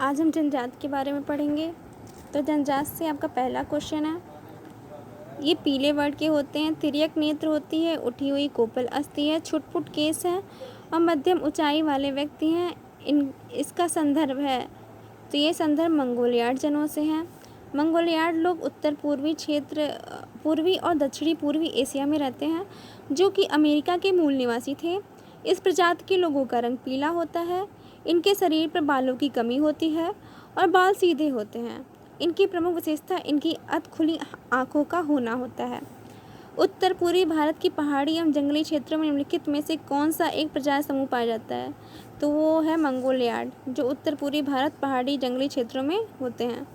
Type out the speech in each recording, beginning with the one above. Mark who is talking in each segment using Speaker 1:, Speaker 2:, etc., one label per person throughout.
Speaker 1: आज हम जनजाति के बारे में पढ़ेंगे। तो जनजाति से आपका पहला क्वेश्चन है, ये पीले वर्ण के होते हैं, तिर्यक नेत्र होती है, उठी हुई कोपल अस्थि है, छुटपुट केस है और मध्यम ऊंचाई वाले व्यक्ति हैं। इसका संदर्भ है, तो ये संदर्भ मंगोलियाड जनों से है। मंगोलियाड लोग उत्तर पूर्वी क्षेत्र, पूर्वी और दक्षिणी पूर्वी एशिया में रहते हैं, जो कि अमेरिका के मूल निवासी थे। इस प्रजाति के लोगों का रंग पीला होता है। इनके शरीर पर बालों की कमी होती है और बाल सीधे होते हैं। इनकी प्रमुख विशेषता इनकी अध खुली आँखों का होना होता है। उत्तर पूर्वी भारत की पहाड़ी एवं जंगली क्षेत्रों में निम्नलिखित में से कौन सा एक प्रजाति समूह पाया जाता है? तो वो है मंगोलियाड, जो उत्तर पूर्वी भारत पहाड़ी जंगली क्षेत्रों में होते हैं।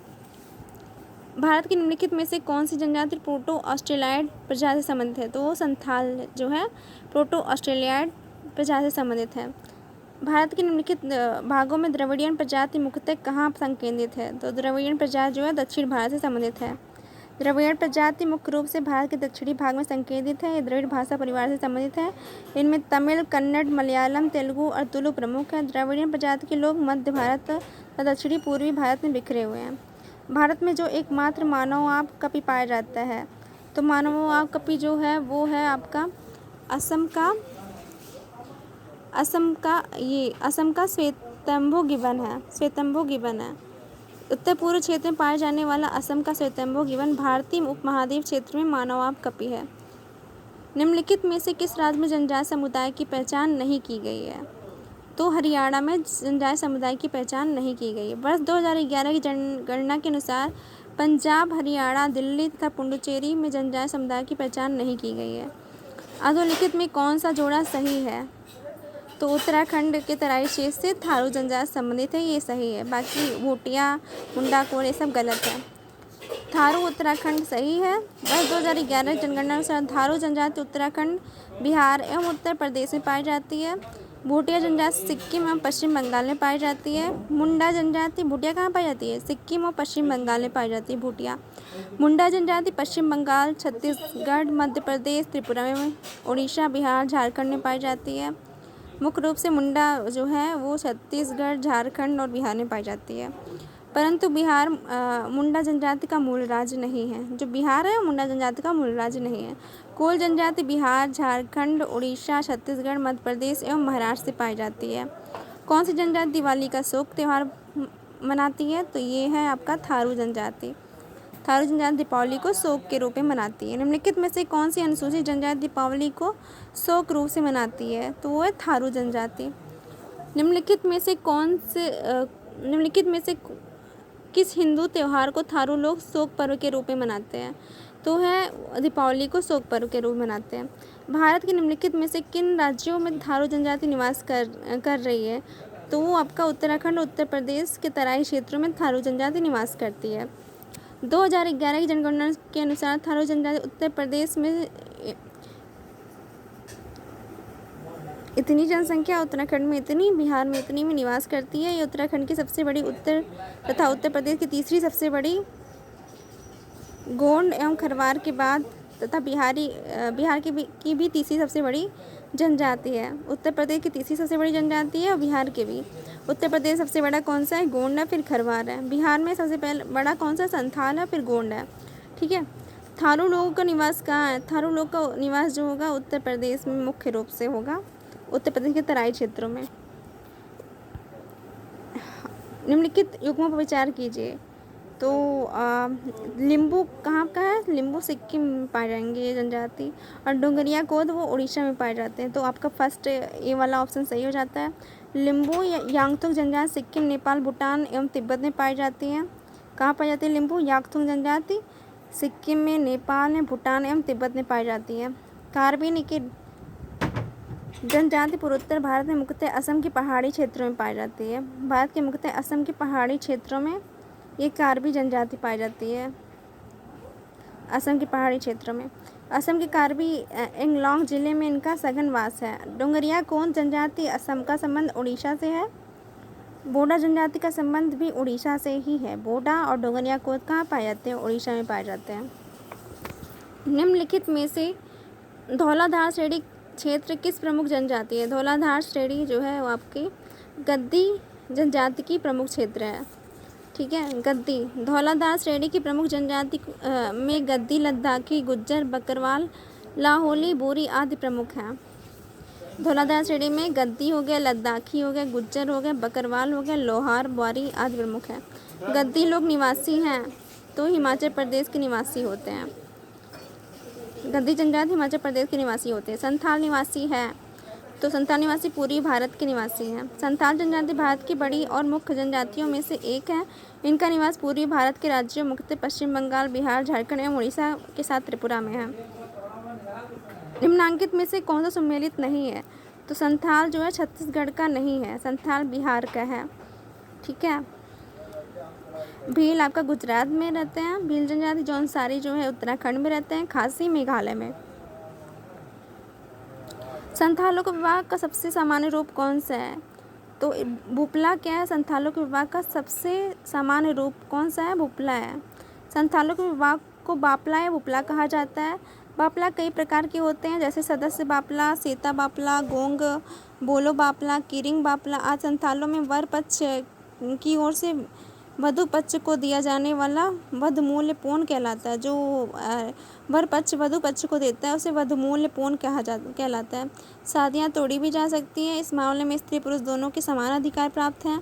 Speaker 1: भारत की निम्नलिखित में से कौन सी जनजाति प्रोटो ऑस्ट्रेलियाड प्रजाति से संबंधित है? तो वो संथाल जो है प्रोटो ऑस्ट्रेलियाड प्रजाति से संबंधित है। भारत के निम्नलिखित भागों में द्रविड़ियन प्रजाति मुख्यतः कहाँ संकेंद्रित है? तो द्रविड़ियन प्रजाति जो है दक्षिण भारत से संबंधित है। द्रविड़ प्रजाति मुख्य रूप से भारत के दक्षिणी भाग में संकेंद्रित है। ये द्रविड़ भाषा परिवार से संबंधित है। इनमें तमिल, कन्नड़, मलयालम, तेलुगु और तुलु प्रमुख है। द्रविड़ियन प्रजाति के लोग मध्य भारत और दक्षिणी पूर्वी भारत में बिखरे हुए हैं। भारत में जो एकमात्र मानव आप कपि पाया जाता है, तो मानव आप कपि जो है वो है आपका असम का श्वेतंबो गिबन है। उत्तर पूर्व क्षेत्र में पाए जाने वाला असम का श्वेतंबो गिबन भारतीय उपमहाद्वीप क्षेत्र में मानव आप कपि है। निम्नलिखित में से किस राज्य में जनजाति समुदाय की पहचान नहीं की गई है? तो हरियाणा में जनजाति समुदाय की पहचान नहीं की गई है। वर्ष 2011 की जनगणना के अनुसार पंजाब, हरियाणा, दिल्ली तथा पुडुचेरी में जनजाति समुदाय की पहचान नहीं की गई है। अधोलिखित में कौन सा जोड़ा सही है? तो उत्तराखंड के तराई क्षेत्र से थारू जनजाति संबंधित है, ये सही है। बाकी भूटिया, मुंडा कोर ये सब गलत है। थारू उत्तराखंड सही है। वर्ष 2011 जनगणना अनुसार थारू जनजाति उत्तराखंड, बिहार एवं उत्तर प्रदेश में पाई जाती है। भूटिया जनजाति सिक्किम एवं पश्चिम बंगाल में पाई जाती है। मुंडा जनजाति, भूटिया कहाँ पाई जाती है? सिक्किम और पश्चिम बंगाल में पाई जाती है भूटिया। मुंडा जनजाति पश्चिम बंगाल, छत्तीसगढ़, मध्य प्रदेश, त्रिपुरा में, उड़ीसा, बिहार, झारखंड में पाई जाती है। मुख्य रूप से मुंडा जो है वो छत्तीसगढ़, झारखंड और बिहार में पाई जाती है। परंतु बिहार मुंडा जनजाति का मूल राज्य नहीं है। जो बिहार है वो मुंडा जनजाति का मूल राज्य नहीं है। कोल जनजाति बिहार, झारखंड, उड़ीसा, छत्तीसगढ़, मध्य प्रदेश एवं महाराष्ट्र से पाई जाती है। कौन सी जनजाति दिवाली का शोक त्यौहार मनाती है? तो ये है आपका थारू जनजाति। थारू जनजाति दीपावली को शोक के रूप में मनाती है। निम्नलिखित में से कौन सी अनुसूचित जनजाति दीपावली को शोक रूप से मनाती है? तो वो है थारू जनजाति। निम्नलिखित में से किस हिंदू त्यौहार को थारू लोग शोक पर्व के रूप में मनाते हैं? तो है दीपावली को शोक पर्व के रूप में मनाते हैं। भारत के निम्नलिखित में से किन राज्यों में थारू जनजाति निवास कर रही है? तो वो आपका उत्तराखंड, उत्तर प्रदेश के तराई क्षेत्रों में थारू जनजाति निवास करती है। 2011 की जनगणना के अनुसार थारू जनजाति उत्तर प्रदेश में इतनी जनसंख्या, उत्तराखंड में इतनी, बिहार में इतनी में निवास करती है। ये उत्तराखंड की सबसे बड़ी तथा उत्तर प्रदेश की तीसरी सबसे बड़ी गोंड एवं खरवार के बाद तथा बिहार की भी तीसरी सबसे बड़ी जनजाति है। उत्तर प्रदेश की तीसरी सबसे बड़ी जनजाति है और बिहार के भी। उत्तर प्रदेश सबसे बड़ा कौन सा है? गोंड है, फिर खरवार है। बिहार में सबसे पहले बड़ा कौन सा? संथाल है, फिर गोंड है। ठीक है। थारू लोगों का निवास कहाँ है? थारू लोग का निवास जो होगा उत्तर प्रदेश में मुख्य रूप से होगा, उत्तर प्रदेश के तराई क्षेत्रों में। निम्नलिखित युग्मों पर विचार कीजिए। तो लिम्बू कहाँ का है? लिम्बू सिक्किम में पाए जाएंगे ये जनजाति, और डोंगरिया कोद वो उड़ीसा में पाए जाते हैं। तो आपका फर्स्ट ये वाला ऑप्शन सही हो जाता है। लिम्बू या यांगथुंग जनजाति सिक्किम, नेपाल, भूटान एवं तिब्बत में पाई जाती है। कहाँ पाई जाती है लिम्बू यांगथुंग जनजाति? सिक्किम में, नेपाल में, भूटान एवं तिब्बत में पाई जाती है। कार्बी निकिड जनजाति पूर्वोत्तर भारत में मुख्यतः असम के पहाड़ी क्षेत्रों में पाई जाती है। भारत के मुख्यतः असम के पहाड़ी क्षेत्रों में ये कार्बी जनजाति पाई जाती है। असम के पहाड़ी क्षेत्रों में असम के कार्बी एंगलोंग जिले में इनका सघन वास है। डोंगरिया कोंड जनजाति असम का संबंध उड़ीसा से है। बोडा जनजाति का संबंध भी उड़ीसा से ही है। बोडा और डोंगरिया कोंड कहाँ पाए जाते हैं? उड़ीसा में पाए जाते हैं। निम्नलिखित में से धौलाधार श्रेणी क्षेत्र किस प्रमुख जनजाति है? धौलाधार श्रेणी जो है वो आपकी गद्दी जनजाति की प्रमुख क्षेत्र है। ठीक है। गद्दी, धौलाधार श्रेणी की प्रमुख जनजाति में गद्दी, लद्दाखी, गुज्जर, बकरवाल, लाहौली, बोरी आदि प्रमुख हैं। धौलाधार श्रेणी में गद्दी हो गया, लद्दाखी हो गया, गुज्जर हो गया, बकरवाल हो गया, लोहार, बोरी आदि प्रमुख हैं। गद्दी लोग निवासी हैं तो हिमाचल प्रदेश के निवासी होते हैं। गद्दी जनजाति हिमाचल प्रदेश के निवासी होते हैं। संथाल निवासी है तो संथाल निवासी पूर्वी भारत के निवासी हैं। संथाल जनजाति भारत की बड़ी और मुख्य जनजातियों में से एक है। इनका निवास पूर्वी भारत के राज्यों मुख्यतः पश्चिम बंगाल, बिहार, झारखंड एवं उड़ीसा के साथ त्रिपुरा में है। निम्नांकित में से कौन सा सम्मिलित नहीं है? तो संथाल जो है छत्तीसगढ़ का नहीं है, संथाल बिहार का है। ठीक है। भील आपका गुजरात में रहते हैं। भील जनजाति जौनसारी जो है उत्तराखंड में रहते हैं। खासी मेघालय में। संथालों के विवाह का सबसे सामान्य रूप कौन सा है? तो भूपला क्या है? संथालों के विवाह का सबसे सामान्य रूप कौन सा है? भूपला है। संथालों के विवाह को बापला या भूपला कहा जाता है। बापला कई प्रकार के होते हैं, जैसे सदस्य बापला, सेता बापला, गोंग, बोलो बापला, किरिंग बापला आदि। संथालों में वर पक्ष की ओर से वधु पक्ष को दिया जाने वाला वधमूल्य पौन कहलाता है। जो वर पक्ष वधु पक्ष को देता है उसे वधमूल्य पौन कहलाता है। शादियाँ तोड़ी भी जा सकती हैं। इस मामले में स्त्री पुरुष दोनों के समान अधिकार प्राप्त हैं।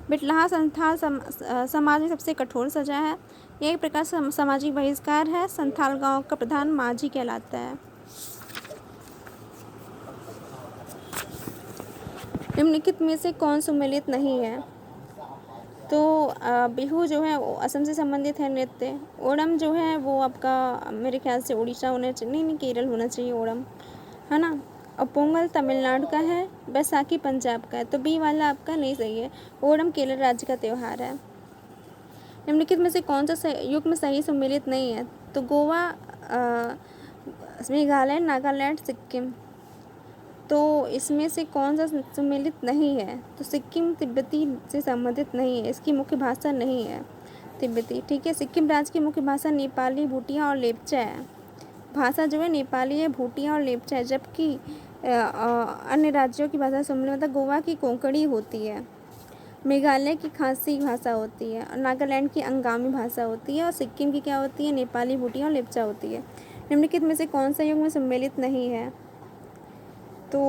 Speaker 1: बिटलाहा संथाल समाज में सबसे कठोर सजा है। यह एक प्रकार से सामाजिक बहिष्कार है। संथाल गांव का प्रधान माझी कहलाता है। निम्नलिखित में से कौन सम्मिलित नहीं है? तो बिहू जो है वो असम से संबंधित है नृत्य। ओणम जो है वो आपका मेरे ख्याल से उड़ीसा होना चाहिए, नहीं केरल होना चाहिए ओणम, है ना। और पोंगल तमिलनाडु का है। बैसाखी पंजाब का है। तो बी वाला आपका नहीं सही है। ओणम केरल राज्य का त्यौहार है। निम्नलिखित में से कौन सा युग में सही सम्मिलित नहीं है? तो गोवा, मेघालय, नागालैंड, सिक्किम। तो इसमें से कौन सा सम्मिलित नहीं है? तो सिक्किम तिब्बती से संबंधित नहीं है। इसकी मुख्य भाषा नहीं है तिब्बती। ठीक है। सिक्किम राज्य की मुख्य भाषा नेपाली, भूटिया और लेप्चा है। भाषा जो है नेपाली है, भूटिया और लेप्चा है। जबकि अन्य राज्यों की भाषा सम्मिलित मतलब गोवा की कोंकणी होती है, मेघालय की खासी भाषा होती है, और नागालैंड की अंगामी भाषा होती है, और सिक्किम की क्या होती है? नेपाली, भूटिया और लेप्चा होती है। निम्नलिखित में से कौन सा युग में सम्मिलित नहीं है? तो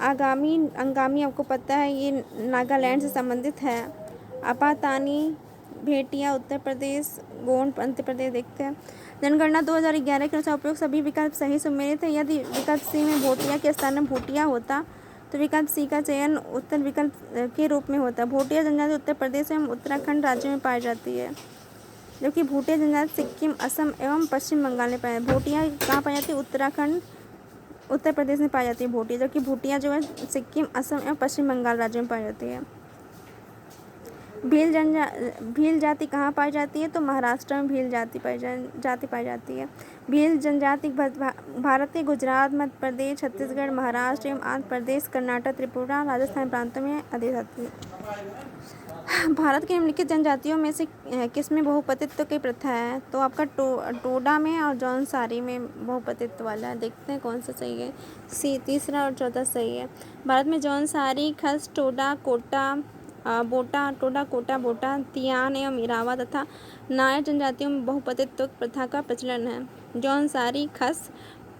Speaker 1: अंगामी आपको पता है ये नागालैंड से संबंधित है। अपातानी, भेटिया उत्तर प्रदेश, गोंड मध्य प्रदेश। देखते हैं। जनगणना 2011 के अनुसार उपयुक्त सभी विकल्प सही सम्मिलित है। यदि विकल्प सी में भोटिया के स्थान में भूटिया होता तो विकल्प सी का चयन उत्तर विकल्प के रूप में होता। भोटिया जनजाति उत्तर प्रदेश एवं उत्तराखंड राज्यों में पाई जाती है, जबकि भूटिया जनजाति सिक्किम, असम एवं पश्चिम बंगाल में पाई जाती है। भोटिया कहाँ पाई जाती है? उत्तराखंड, उत्तर प्रदेश में पाई जाती है भूटिया, जबकि भूटिया जो है सिक्किम, असम एवं पश्चिम बंगाल राज्यों में पाई जाती है। भील जाति कहाँ पाई जाती है? तो महाराष्ट्र में भील जाति पाई जाती है। भील जनजाति भारत के गुजरात, मध्य प्रदेश, छत्तीसगढ़, महाराष्ट्र एवं आंध्र प्रदेश, कर्नाटक, त्रिपुरा, राजस्थान प्रांतों में अधिक आती है। भारत के निम्नलिखित जनजातियों में से किसमें बहुपतित्व की प्रथा है? तो आपका टोडा में और जौनसारी में बहुपतित्व वाला है। देखते हैं कौन सा सही है। सी तीसरा और चौथा सही है। भारत में जौनसारी, खस, टोडा, कोटा, टोडा, कोटा, बोटा, तियान एवं इरावा तथा नायर जनजातियों में बहुपतित्व प्रथा का प्रचलन है। जौनसारी, खस,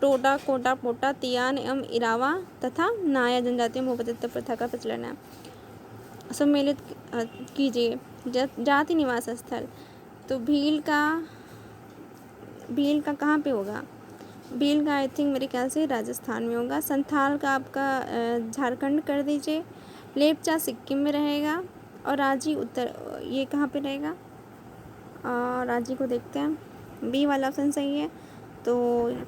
Speaker 1: टोडा, कोटा, पोटा, तियान एवं इरावा तथा नायर जनजातियों में बहुपतित्व प्रथा का प्रचलन है। सम्मिलित कीजिए। जाति निवास स्थल। तो भील का कहाँ पे होगा? भील का आई थिंक मेरे ख्याल से राजस्थान में होगा। संथाल का आपका झारखंड कर दीजिए। लेप्चा सिक्किम में रहेगा, और राजी उत्तर, ये कहाँ पे रहेगा? राजी को देखते हैं। बी वाला ऑप्शन सही है। तो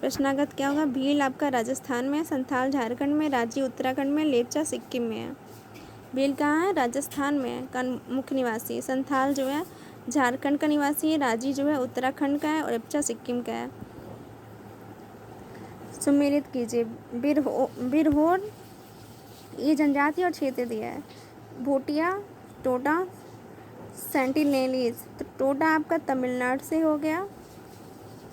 Speaker 1: प्रश्नागत क्या होगा? भील आपका राजस्थान में, संथाल झारखंड में, राजी उत्तराखंड में, लेप्चा सिक्किम में है। भील कहाँ है? राजस्थान में का मुख्य निवासी। संथाल जो है झारखंड का निवासी है, राजी जो है उत्तराखंड का है, और लेप्चा सिक्किम का है। सम्मिलित कीजिए। बिरहोर ये जनजाति और क्षेत्र दिया है। भोटिया, टोडा, सेंटिनेलीज। तो टोडा आपका तमिलनाडु से हो गया,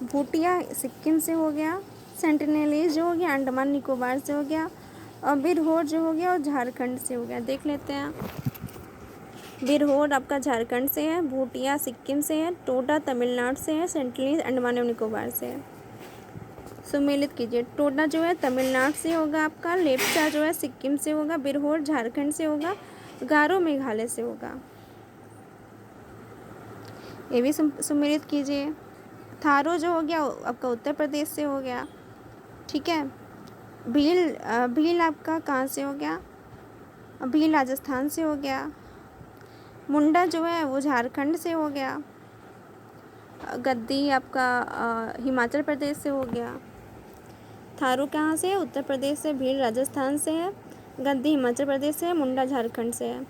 Speaker 1: भोटिया सिक्किम से हो गया, सेंटिनेलीज जो हो गया अंडमान निकोबार से हो गया, और बिरहोर जो हो गया और झारखंड से हो गया। देख लेते हैं। बिरहोर आपका झारखंड से है, भूटिया सिक्किम से है, टोडा तमिलनाडु से है, सेंट्रली अंडमान और निकोबार से है। सुमेलित कीजिए। टोडा जो है तमिलनाडु से होगा आपका, लेप्चा जो है सिक्किम से होगा, बिरहोर झारखंड से होगा, गारो मेघालय से होगा। ये भी सुमेलित कीजिए। थारो जो हो गया आपका उत्तर प्रदेश से हो गया, ठीक है। भील आपका कहाँ से हो गया? भील राजस्थान से हो गया। मुंडा जो है वो झारखंड से हो गया। गद्दी आपका हिमाचल प्रदेश से हो गया। थारू कहाँ से है? उत्तर प्रदेश से। भील राजस्थान से है। गद्दी हिमाचल प्रदेश से है। मुंडा झारखंड से है।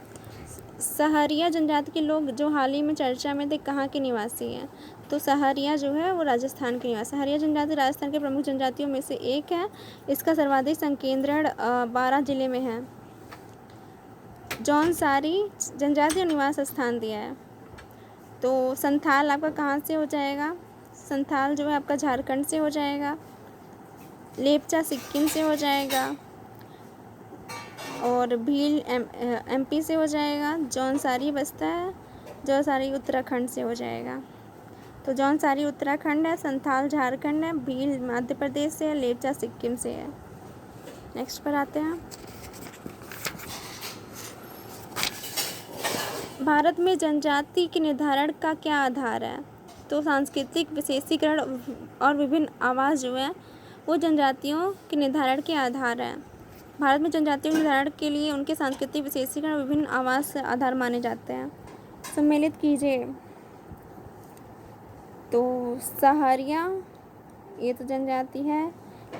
Speaker 1: सहरिया जनजाति के लोग जो हाल ही में चर्चा में थे, कहाँ के निवासी हैं? तो सहरिया जो है वो राजस्थान के निवासी। सहरिया जनजाति राजस्थान के प्रमुख जनजातियों में से एक है। इसका सर्वाधिक संकेंद्रण 12 जिले में है। जौनसारी जनजाति और निवास स्थान दिया है। तो संथाल आपका कहाँ से हो जाएगा? संथाल जो है आपका झारखंड से हो जाएगा। लेप्चा सिक्किम से हो जाएगा और भील एमपी से हो जाएगा। जौनसारी बसता है, जौनसारी उत्तराखंड से हो जाएगा। तो जौनसारी उत्तराखंड है, संथाल झारखंड है, भील मध्य प्रदेश से है, लेप्चा सिक्किम से है। नेक्स्ट पर आते हैं। भारत में जनजाति के निर्धारण का क्या आधार है? तो सांस्कृतिक विशेषीकरण और विभिन्न आवास जो है वो जनजातियों के निर्धारण के आधार है। भारत में जनजातियों के निर्धारण के लिए उनके सांस्कृतिक विशेषीकरण और विभिन्न आवास आधार माने जाते हैं। सम्मिलित कीजिए। तो सहरिया ये तो जनजाति है,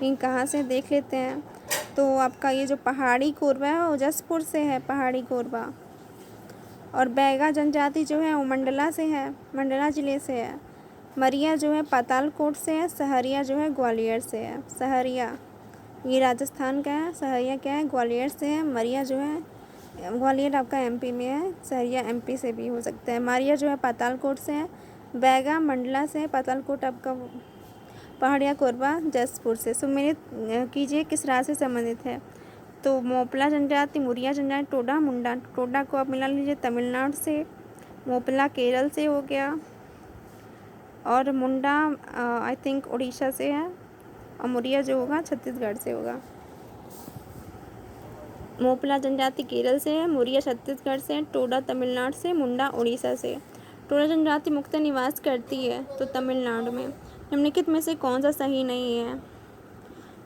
Speaker 1: इन कहाँ से देख लेते हैं। तो आपका ये जो पहाड़ी कोरबा है वो जसपुर से है, पहाड़ी कोरबा। और बैगा जनजाति जो है वो मंडला से है, मंडला ज़िले से है। मरिया जो है पातालकोट से है। सहरिया जो है ग्वालियर से है। सहरिया ये राजस्थान का है, सहरिया क्या है? ग्वालियर से है। मरिया जो है, ग्वालियर आपका एमपी में है, सहरिया एमपी से भी हो सकता है। मारिया जो है पातालकोट से है। बैगा मंडला से है। पातालकोट आपका पहाड़िया कोरबा जसपुर से। सुमेलित कीजिए किस राज्य से संबंधित है? तो मोपला जनजाति, मुरिया जनजाति, टोडा मुंडा। टोडा को आप मिला लीजिए तमिलनाडु से, मोपला केरल से हो गया और मुंडा आई थिंक उड़ीसा से है और मुरिया जो होगा छत्तीसगढ़ से होगा। मोपला जनजाति केरल से है, मुरिया छत्तीसगढ़ से, टोडा तमिलनाडु से, मुंडा उड़ीसा से। टोडा जनजाति मुख्यतः निवास करती है तो तमिलनाडु में। निम्नलिखित में से कौन सा सही नहीं है?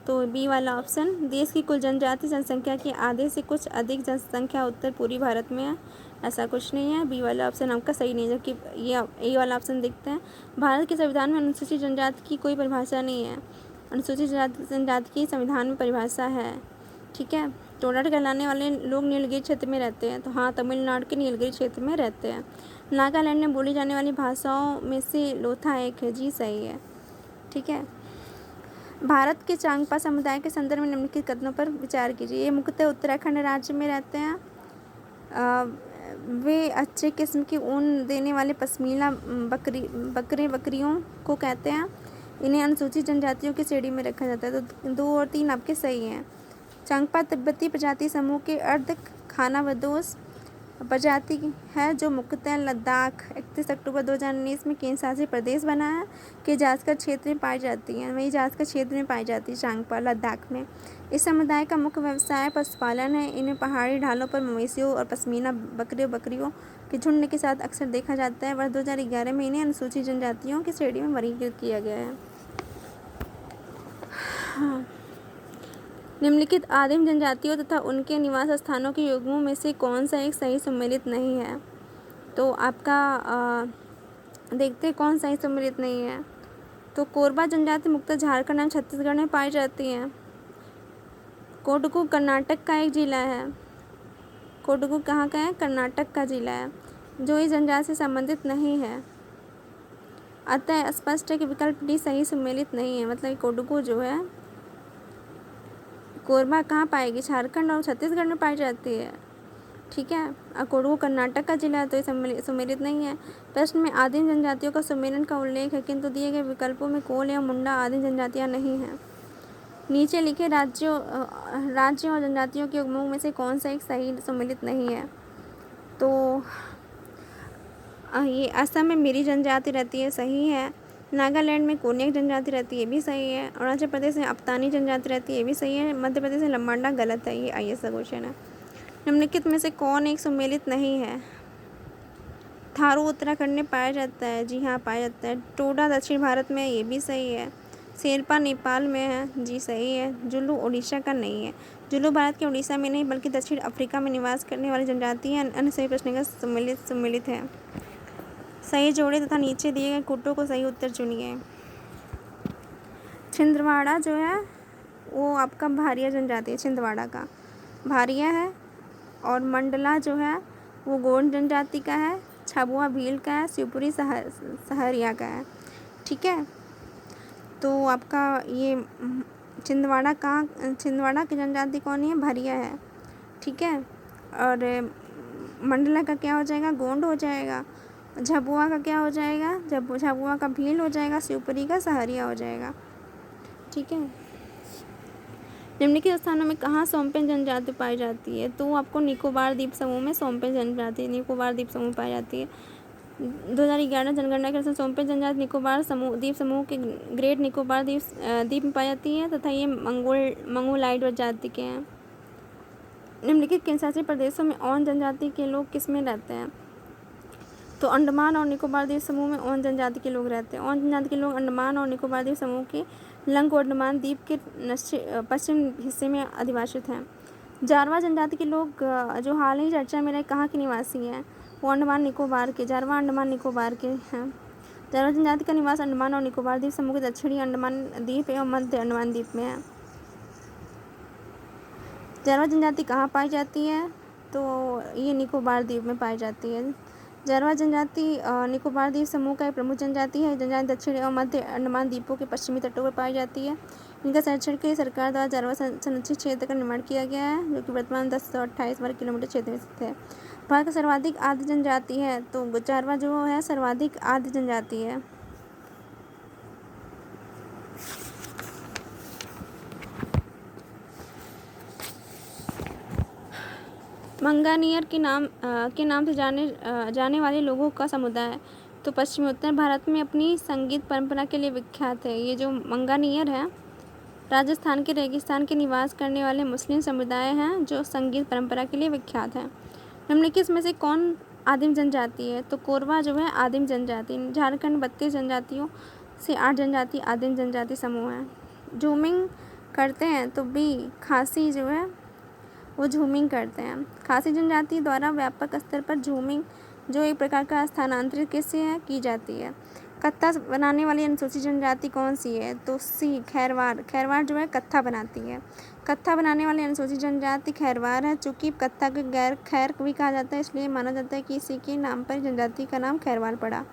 Speaker 1: तो बी वाला ऑप्शन। देश की कुल जनजाति जनसंख्या के आधे से कुछ अधिक जनसंख्या उत्तर पूर्वी भारत में है, ऐसा कुछ नहीं है। बी वाला ऑप्शन आपका सही नहीं है, जबकि ये ए वाला ऑप्शन देखते हैं। भारत के संविधान में अनुसूचित जनजाति की कोई परिभाषा नहीं है। अनुसूचित जनजाति की संविधान में परिभाषा है, ठीक है। टोडा कहलाने वाले लोग नीलगिरी क्षेत्र में रहते हैं, तो हाँ तमिलनाडु के नीलगिरी क्षेत्र में रहते हैं। नागालैंड में बोली जाने वाली भाषाओं में से लोथा एक है, जी सही है, ठीक है। भारत के चांगपा समुदाय के संदर्भ में निम्नलिखित कथनों पर विचार कीजिए। ये मुख्यतः उत्तराखंड राज्य में रहते हैं। वे अच्छे किस्म की ऊन देने वाले पश्मीना बकरियों को कहते हैं। इन्हें अनुसूचित जनजातियों की श्रेणी में रखा जाता है। तो 2 और 3 आपके सही हैं। चांगपा तिब्बती प्रजाति समूह के अर्ध खानाबदोश प्रजाति है जो मुख्यतः लद्दाख 31 अक्टूबर 2019 में केंद्र शासित प्रदेश बना है के जास्कर क्षेत्र में पाई जाती हैं। वही जास्कर क्षेत्र में पाई जाती है चांगपा लद्दाख में। इस समुदाय का मुख्य व्यवसाय पशुपालन है। इन्हें पहाड़ी ढालों पर मवेशियों और पश्मीना बकरियों के झुंड के साथ अक्सर देखा जाता है। वर्ष 2011 में इन्हें अनुसूचित जनजातियों की श्रेणी में वर्गीकृत किया गया है। हाँ। निम्नलिखित आदिम जनजातियों तथा उनके निवास स्थानों के युग्मों में से कौन सा एक सही सम्मिलित नहीं है? तो आपका देखते हैं कौन सही सम्मिलित नहीं है। तो कोरबा जनजाति मुख्यतः झारखंड एवं छत्तीसगढ़ में पाई जाती है। कोडगू कर्नाटक का एक जिला है। कोडगू कहाँ का है? कर्नाटक का जिला है, जो इस जनजाति से संबंधित नहीं है। अतः स्पष्ट है कि विकल्प डी सही सम्मिलित नहीं है। मतलब कोडगू जो है कोरबा कहाँ पाएगी? झारखंड और छत्तीसगढ़ में पाई जाती है, ठीक है। और कोडगू कर्नाटक का जिला है, तो ये सुमेलित नहीं है। प्रश्न में आदिम जनजातियों का सुमेलन का उल्लेख है, किंतु दिए गए विकल्पों में कोल या मुंडा आदिम जनजातियाँ नहीं हैं। नीचे लिखे राज्यों और जनजातियों के युग्मों में से कौन सा एक सही सुमेलित नहीं है? तो ये असम में मिरी जनजाति रहती है, सही है। नागालैंड में कोन्याक जनजाति रहती है, ये भी सही है। अरुणाचल प्रदेश में अप्तानी जनजाति रहती है, ये भी सही है। मध्य प्रदेश में लंबाडा, गलत है, ये IAS का क्वेश्चन है। निम्नलिखित में से कौन एक सम्मिलित नहीं है? थारू उत्तराखंड में पाया जाता है, जी हाँ पाया जाता है। टोडा दक्षिण भारत में है, ये भी सही है। शेरपा नेपाल में है, जी सही है। जुलू उड़ीसा का नहीं है। जुलू भारत के उड़ीसा में नहीं बल्कि दक्षिण अफ्रीका में निवास करने वाली जनजाति है। अन्य सभी प्रश्न का सम्मिलित है। सही जोड़े तथा नीचे दिए गए कुटों को सही उत्तर चुनिए। छिंदवाड़ा जो है वो आपका भारिया जनजाति है, छिंदवाड़ा का भारिया है। और मंडला जो है वो गोंड जनजाति का है। छबुआ भील का है। शिवपुरी सहरिया का है। ठीक है, तो आपका ये छिंदवाड़ा की जनजाति कौन है? भारिया है। ठीक है, और मंडला का क्या हो जाएगा? गोंड हो जाएगा। झबुआ का क्या हो जाएगा? झबुआ का भील हो जाएगा। शिवपुरी का सहरिया हो जाएगा। ठीक है, निम्नलिखित स्थानों में कहाँ सोम्पेन जनजाति पाई जाती है? तो आपको निकोबार द्वीप समूह में सोम्पेन जनजाति निकोबार द्वीप समूह पाई जाती है। 2011 जनगणना के अनुसार सोम्पेन जनजाति निकोबार द्वीप समूह के ग्रेट निकोबार द्वीप में पाई जाती है तथा ये मंगोलाइड जाति के हैं। निम्नलिखित केंद्रशासित प्रदेशों में ओन जनजाति के लोग किस में रहते हैं? तो अंडमान और निकोबार द्वीप समूह में ओन जनजाति के लोग रहते हैं। ओन जनजाति के लोग अंडमान और निकोबार द्वीप समूह के लंगोटमान द्वीप के पश्चिम हिस्से में अधिवासित हैं। जारवा जनजाति के लोग जो हाल ही चर्चा में रहे कहाँ के निवासी हैं? वो अंडमान निकोबार के, जारवा अंडमान निकोबार के हैं। जारवा जनजाति का निवास अंडमान और निकोबार द्वीप समूह के दक्षिणी अंडमान द्वीप एवं मध्य अंडमान द्वीप में है। जारवा जनजाति कहाँ पाई जाती है? तो ये निकोबार द्वीप में पाई जाती है। जारवा जनजाति निकोबार द्वीप समूह का एक प्रमुख जनजाति है। जनजाति दक्षिण एवं मध्य अंडमान द्वीपों के पश्चिमी तटों पर पाई जाती है। इनका संरक्षण के लिए सरकार द्वारा जारवा संरक्षित क्षेत्र का निर्माण किया गया है, जो कि वर्तमान 1028 वर्ग किलोमीटर क्षेत्र में स्थित है। भारत का सर्वाधिक आद्य जनजाति है, तो जारवा जो है सर्वाधिक आद्य जनजाति है। मंगानियर के नाम से जाने वाले लोगों का समुदाय तो पश्चिमी उत्तर भारत में अपनी संगीत परंपरा के लिए विख्यात है। ये जो मंगानियर है राजस्थान के रेगिस्तान के निवास करने वाले मुस्लिम समुदाय हैं जो संगीत परंपरा के लिए विख्यात है। निम्नलिखित में से कौन आदिम जनजाति है? तो कोरवा जो है आदिम जनजाति। झारखंड 32 जनजातियों से 8 जनजाति आदिम जनजाति समूह है। झूमिंग करते हैं तो बी खासी जो है वो झूमिंग करते हैं। खासी जनजाति द्वारा व्यापक स्तर पर झूमिंग जो एक प्रकार का स्थानांतरित किससे है की जाती है। कत्था बनाने वाली अनुसूचित जनजाति कौन सी है? तो सी खैरवार जो है कत्था बनाती है। कत्था बनाने वाली अनुसूचित जनजाति खैरवार है। चूँकि कत्था को गैर खैर भी कहा जाता है, इसलिए माना जाता है कि इसी के नाम पर जनजाति का नाम खैरवार पड़ा।